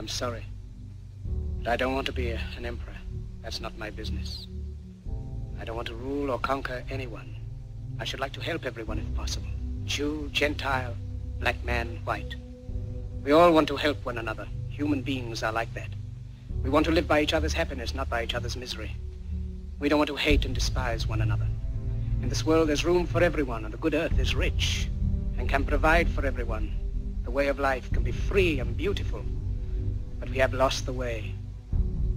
I'm sorry. But I don't want to be an emperor. That's not my business. I don't want to rule or conquer anyone. I should like to help everyone if possible. Jew, Gentile, black man, white. We all want to help one another. Human beings are like that. We want to live by each other's happiness, not by each other's misery. We don't want to hate and despise one another. In this world, there's room for everyone, and the good earth is rich and can provide for everyone. The way of life can be free and beautiful, but we have lost the way.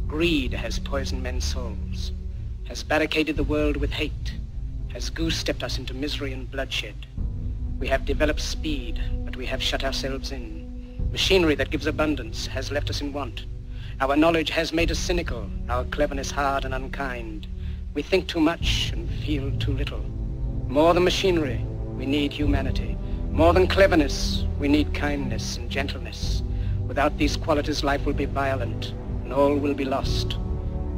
Greed has poisoned men's souls, has barricaded the world with hate, has goose-stepped us into misery and bloodshed. We have developed speed, but we have shut ourselves in. Machinery that gives abundance has left us in want. Our knowledge has made us cynical, our cleverness hard and unkind. We think too much and feel too little. More than machinery, we need humanity. More than cleverness, we need kindness and gentleness. Without these qualities, life will be violent, and all will be lost.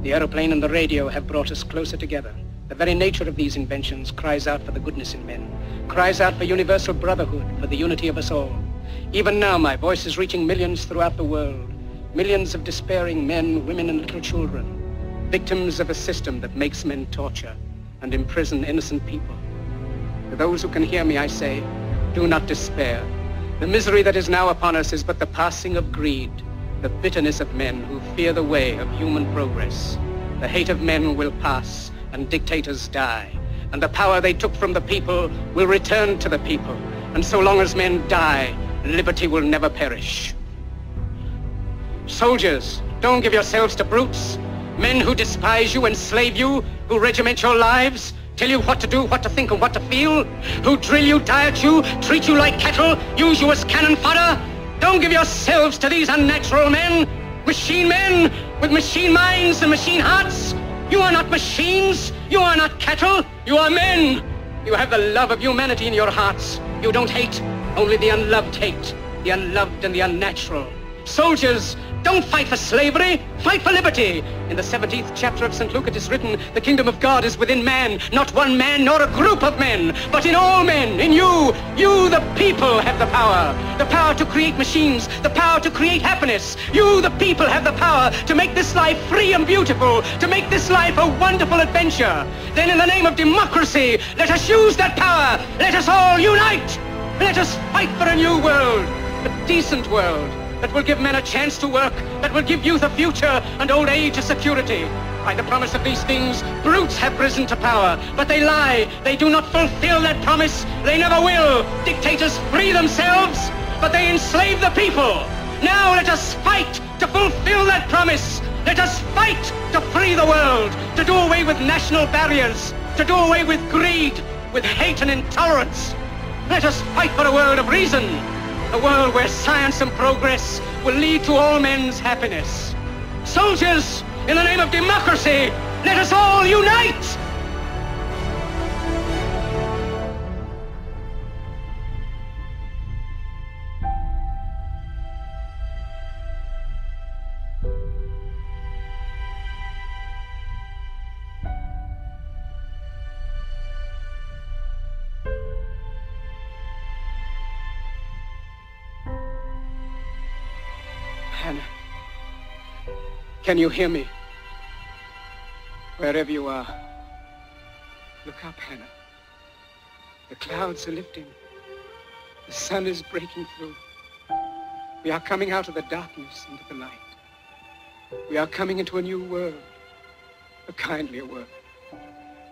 The aeroplane and the radio have brought us closer together. The very nature of these inventions cries out for the goodness in men, cries out for universal brotherhood, for the unity of us all. Even now, my voice is reaching millions throughout the world. Millions of despairing men, women, and little children. Victims of a system that makes men torture and imprison innocent people. To those who can hear me, I say, do not despair. The misery that is now upon us is but the passing of greed, the bitterness of men who fear the way of human progress. The hate of men will pass, and dictators die, and the power they took from the people will return to the people. And so long as men die, liberty will never perish. Soldiers, don't give yourselves to brutes. Men who despise you, enslave you, who regiment your lives, tell you what to do, what to think, and what to feel, who drill you, diet you, treat you like cattle, use you as cannon fodder. Don't give yourselves to these unnatural men with machine minds and machine hearts. You are not machines, you are not cattle, you are men. You have the love of humanity in your hearts. You don't hate, only the unloved hate, the unloved and the unnatural. Soldiers, don't fight for slavery, fight for liberty. In the 17th chapter of St. Luke it is written, the kingdom of God is within man, not one man nor a group of men, but in all men, in you. You, the people, have the power to create machines, the power to create happiness. You, the people, have the power to make this life free and beautiful, to make this life a wonderful adventure. Then in the name of democracy, let us use that power. Let us all unite. Let us fight for a new world, a decent world, that will give men a chance to work, that will give youth a future and old age a security. By the promise of these things, brutes have risen to power, but they lie. They do not fulfill that promise. They never will. Dictators free themselves, but they enslave the people. Now let us fight to fulfill that promise. Let us fight to free the world, to do away with national barriers, to do away with greed, with hate and intolerance. Let us fight for a world of reason. A world where science and progress will lead to all men's happiness. Soldiers, in the name of democracy, let us all unite! Hannah, can you hear me? Wherever you are, look up, Hannah. The clouds are lifting. The sun is breaking through. We are coming out of the darkness into the light. We are coming into a new world, a kindlier world,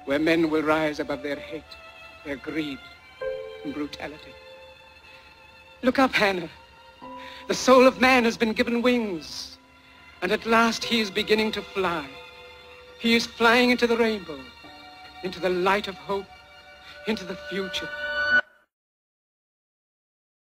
where men will rise above their hate, their greed, and brutality. Look up, Hannah. The soul of man has been given wings, and at last he is beginning to fly. He is flying into the rainbow, into the light of hope, into the future.